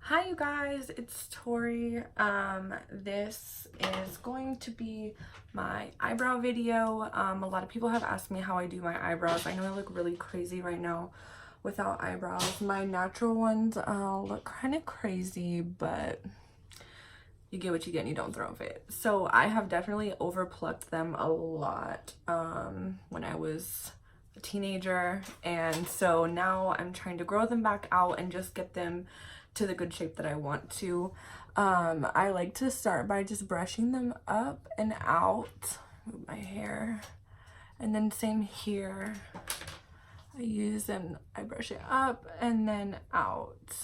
Hi you guys, it's Tori. This is going to be my eyebrow video. A lot of people have asked me how I do my eyebrows. I know I look really crazy right now without eyebrows. My natural ones look kind of crazy, but you get what you get and you don't throw a fit. So I have definitely overplucked them a lot when I was a teenager, and so now I'm trying to grow them back out and just get them to the good shape that I want to. I like to start by just brushing them up and out. Move my hair, and then same here. I brush it up and then out.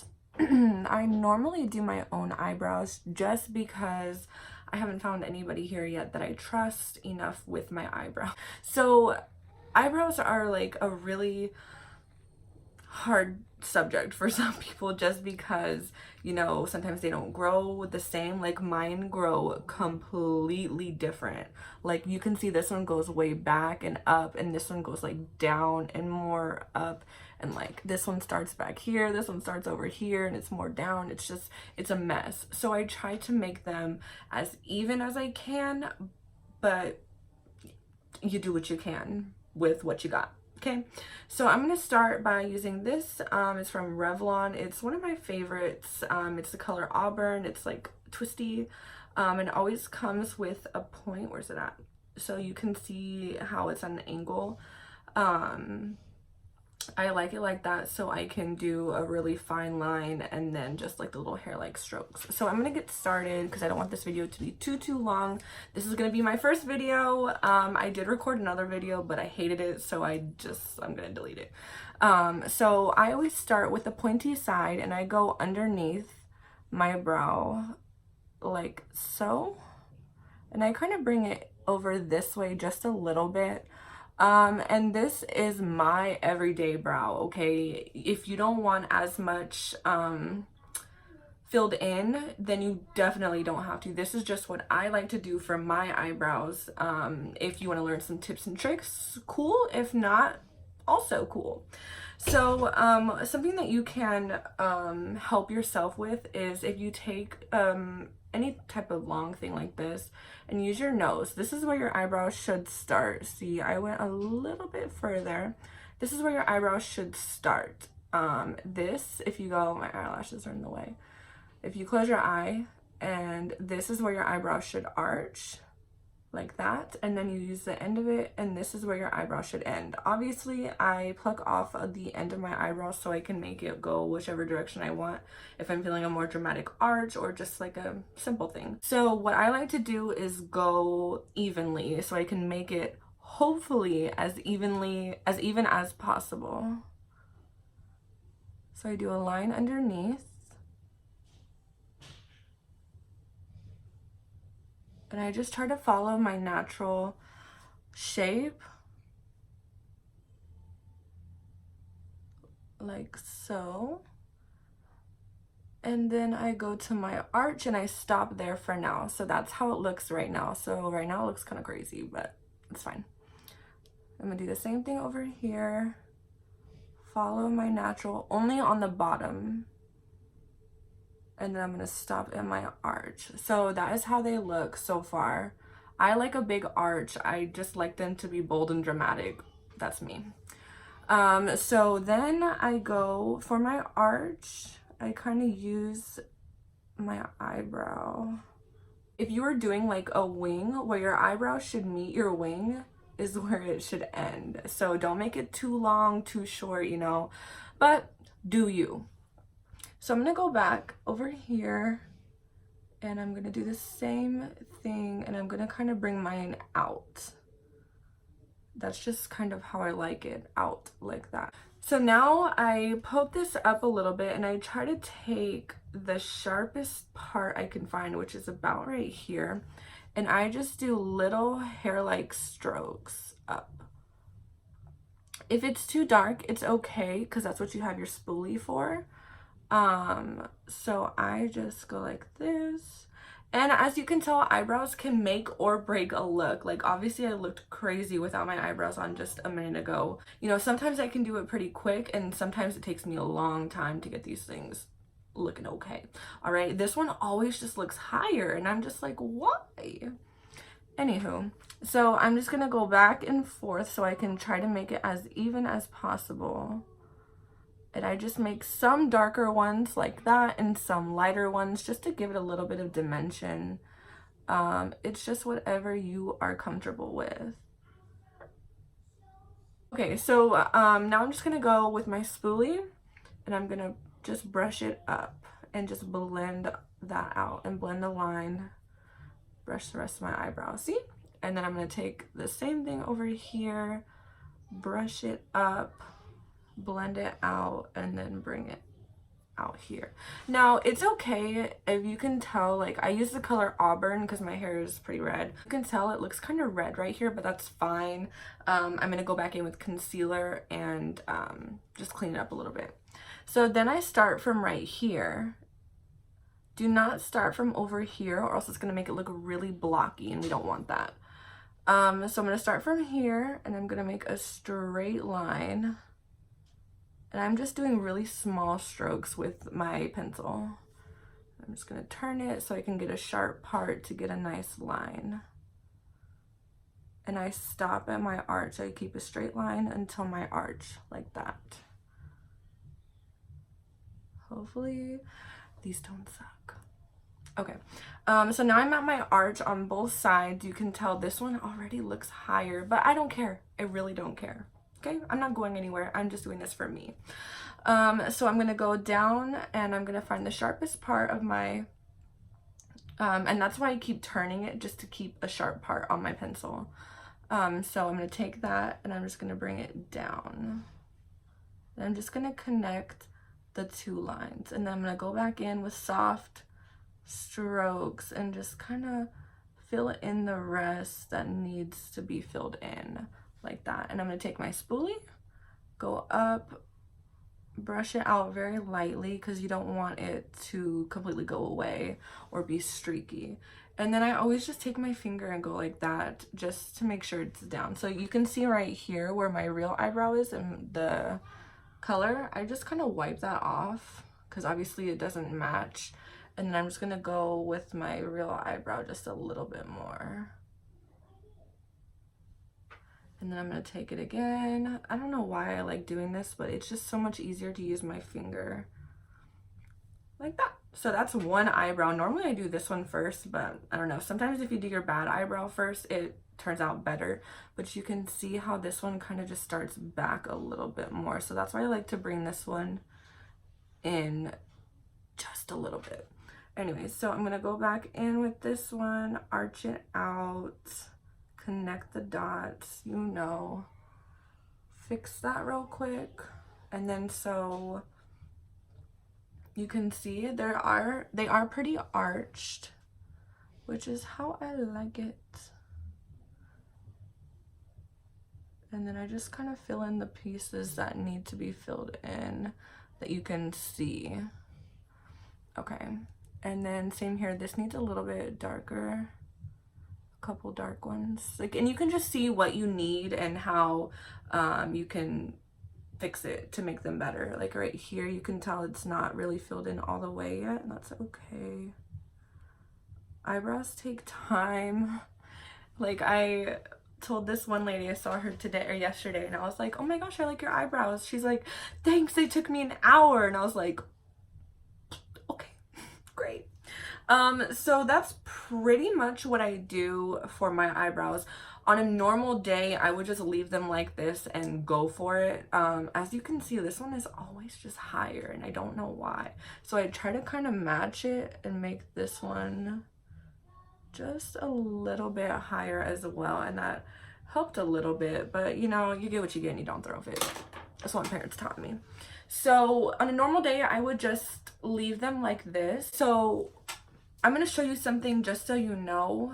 I normally do my own eyebrows just because I haven't found anybody here yet that I trust enough with my eyebrow. So eyebrows are like a really hard subject for some people just because, you know, sometimes they don't grow the same. Like mine grow completely different. Like you can see this one goes way back and up, and this one goes like down and more up, and like this one starts back here, this one starts over here, and it's more down. It's a mess. So I try to make them as even as I can, but you do what you can with what you got. Okay, so I'm going to start by using this. It's from Revlon. It's one of my favorites. It's the color Auburn. It's like twisty, and it always comes with a point. Where's it at? So you can see how it's at an angle. I like it like that so I can do a really fine line and then just like the little hair-like strokes. So I'm gonna get started because I don't want this video to be too long. This is gonna be my first video. I did record another video, but I hated it, so I'm gonna delete it. So I always start with the pointy side and I go underneath my brow like so, and I kind of bring it over this way just a little bit. And this is my everyday brow, okay? If you don't want as much filled in, then you definitely don't have to. This is just what I like to do for my eyebrows. If you want to learn some tips and tricks, cool. If not, also cool. So something that you can help yourself with is if you take any type of long thing like this and use your nose. This is where your eyebrows should start. See, I went a little bit further. This is where your eyebrows should start. If you go, my eyelashes are in the way. If you close your eye, and this is where your eyebrows should arch, like that, and then you use the end of it, and this is where your eyebrow should end. Obviously I pluck off the end of my eyebrow so I can make it go whichever direction I want, if I'm feeling a more dramatic arch or just like a simple thing. So what I like to do is go evenly so I can make it hopefully as even as possible. So I do a line underneath, and I just try to follow my natural shape, like so. And then I go to my arch and I stop there for now. So that's how it looks right now. So right now it looks kind of crazy, but it's fine. I'm gonna do the same thing over here. Follow my natural, only on the bottom. And then I'm gonna stop in my arch. So that is how they look so far. I like a big arch. I just like them to be bold and dramatic. That's me. So then I go for my arch. I kind of use my eyebrow. If you are doing like a wing, where your eyebrow should meet your wing is where it should end. So don't make it too long, too short, you know, but do you. So I'm gonna go back over here and I'm gonna do the same thing, and I'm gonna kind of bring mine out. That's just kind of how I like it, out like that. So now I poke this up a little bit and I try to take the sharpest part I can find, which is about right here, and I just do little hair-like strokes up. If it's too dark, it's okay, because that's what you have your spoolie for. So I just go like this. And as you can tell, eyebrows can make or break a look. Like obviously I looked crazy without my eyebrows on just a minute ago. You know, sometimes I can do it pretty quick and sometimes it takes me a long time to get these things looking okay. All right, this one always just looks higher, and I'm just like, why? Anywho, so I'm just gonna go back and forth so I can try to make it as even as possible. And I just make some darker ones like that and some lighter ones just to give it a little bit of dimension. It's just whatever you are comfortable with. Okay, so now I'm just gonna go with my spoolie, and I'm gonna just brush it up and just blend that out and blend the line, brush the rest of my eyebrow, see? And then I'm gonna take the same thing over here, brush it up, blend it out, and then bring it out here. Now it's okay if you can tell, like I use the color auburn because my hair is pretty red. You can tell it looks kind of red right here, but that's fine. I'm gonna go back in with concealer and just clean it up a little bit. So then I start from right here. Do not start from over here, or else it's gonna make it look really blocky, and we don't want that. So I'm gonna start from here, and I'm gonna make a straight line. And I'm just doing really small strokes with my pencil. I'm just gonna turn it so I can get a sharp part to get a nice line. And I stop at my arch. I keep a straight line until my arch, like that. Hopefully these don't suck. Okay, so now I'm at my arch on both sides. You can tell this one already looks higher, but I don't care. I really don't care. Okay, I'm not going anywhere. I'm just doing this for me. So I'm gonna go down and I'm gonna find the sharpest part of my, and that's why I keep turning it, just to keep a sharp part on my pencil. So I'm gonna take that and I'm just gonna bring it down. And I'm just gonna connect the two lines, and then I'm gonna go back in with soft strokes and just kind of fill in the rest that needs to be filled in. Like that. And I'm going to take my spoolie, go up, brush it out very lightly because you don't want it to completely go away or be streaky. And then I always just take my finger and go like that just to make sure it's down. So you can see right here where my real eyebrow is and the color, I just kind of wipe that off because obviously it doesn't match. And then I'm just going to go with my real eyebrow just a little bit more. And then I'm going to take it again. I don't know why I like doing this, but it's just so much easier to use my finger. Like that. So that's one eyebrow. Normally I do this one first, but I don't know. Sometimes if you do your bad eyebrow first, it turns out better. But you can see how this one kind of just starts back a little bit more. So that's why I like to bring this one in just a little bit. Anyways, so I'm going to go back in with this one, arch it out. Connect the dots, you know, fix that real quick. And then so you can see they are pretty arched, which is how I like it. And then I just kind of fill in the pieces that need to be filled in that you can see. Okay, and then same here, this needs a little bit darker. Couple dark ones, like, and you can just see what you need and how you can fix it to make them better. Like right here you can tell it's not really filled in all the way yet, and that's okay. Eyebrows take time. Like I told this one lady, I saw her today or yesterday, and I was like, oh my gosh, I like your eyebrows. She's like, thanks, they took me an hour. And I was like, okay, great. So that's pretty much what I do for my eyebrows. On a normal day, I would just leave them like this and go for it. As you can see, this one is always just higher, and I don't know why. So I try to kind of match it and make this one just a little bit higher as well, and that helped a little bit. But you know, you get what you get and you don't throw a fit. That's what my parents taught me. So on a normal day, I would just leave them like this. So I'm going to show you something just so you know.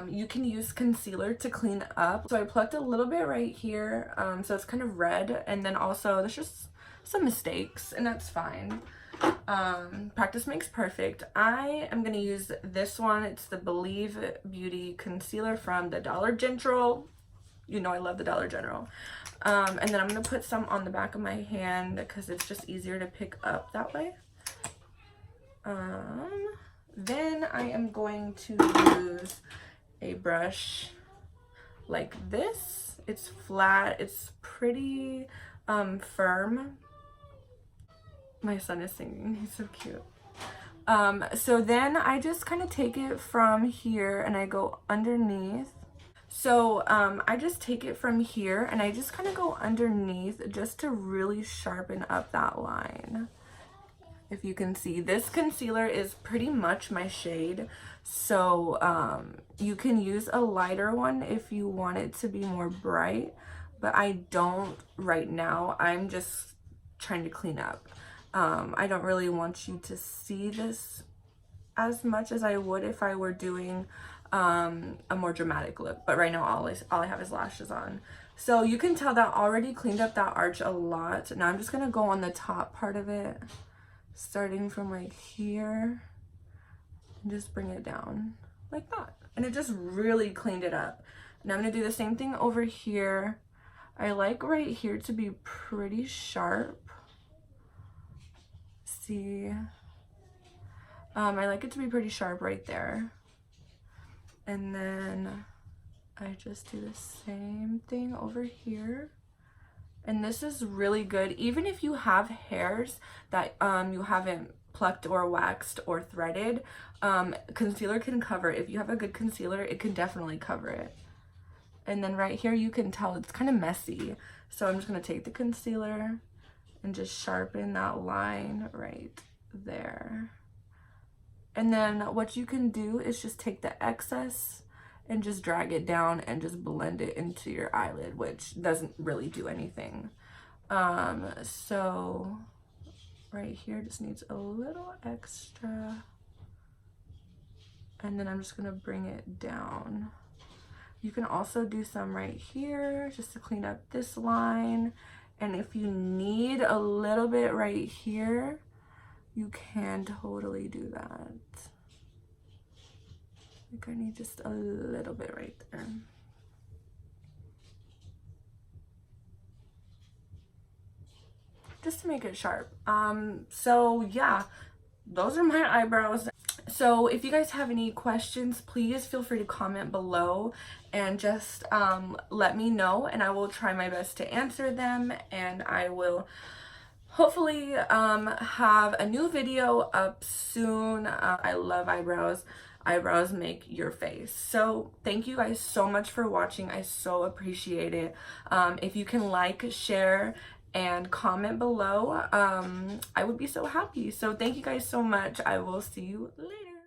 You can use concealer to clean up. So I plucked a little bit right here, so it's kind of red, and then also there's just some mistakes, and that's fine. Practice makes perfect. I am going to use this one. It's the Believe Beauty Concealer from the Dollar General. You know I love the Dollar General. And then I'm going to put some on the back of my hand because it's just easier to pick up that way. Then I am going to use a brush like this. It's flat, it's pretty firm. My son is singing, he's so cute. So then I just kind of take it from here and I go underneath. So I just take it from here and I just kind of go underneath just to really sharpen up that line. If you can see, this concealer is pretty much my shade, so you can use a lighter one if you want it to be more bright, but I don't right now. I'm just trying to clean up. I don't really want you to see this as much as I would if I were doing a more dramatic look, but right now all I have is lashes on. So you can tell that already cleaned up that arch a lot. Now I'm just gonna go on the top part of it, starting from right here, and just bring it down like that, and it just really cleaned it up. Now I'm gonna do the same thing over here. I like right here to be pretty sharp. See, I like it to be pretty sharp right there. And then I just do the same thing over here. And this is really good. Even if you have hairs that you haven't plucked or waxed or threaded, concealer can cover it. If you have a good concealer, it can definitely cover it. And then right here, you can tell it's kind of messy. So I'm just gonna take the concealer and just sharpen that line right there. And then what you can do is just take the excess and just drag it down and just blend it into your eyelid, which doesn't really do anything. So right here just needs a little extra. And then I'm just gonna bring it down. You can also do some right here just to clean up this line. And if you need a little bit right here, you can totally do that. Like I need just a little bit right there. Just to make it sharp. So yeah, those are my eyebrows. So if you guys have any questions, please feel free to comment below and just let me know, and I will try my best to answer them, and I will hopefully have a new video up soon. I love eyebrows. Eyebrows make your face. So thank you guys so much for watching. I so appreciate it. If you can like, share, and comment below, I would be so happy. So thank you guys so much. I will see you later.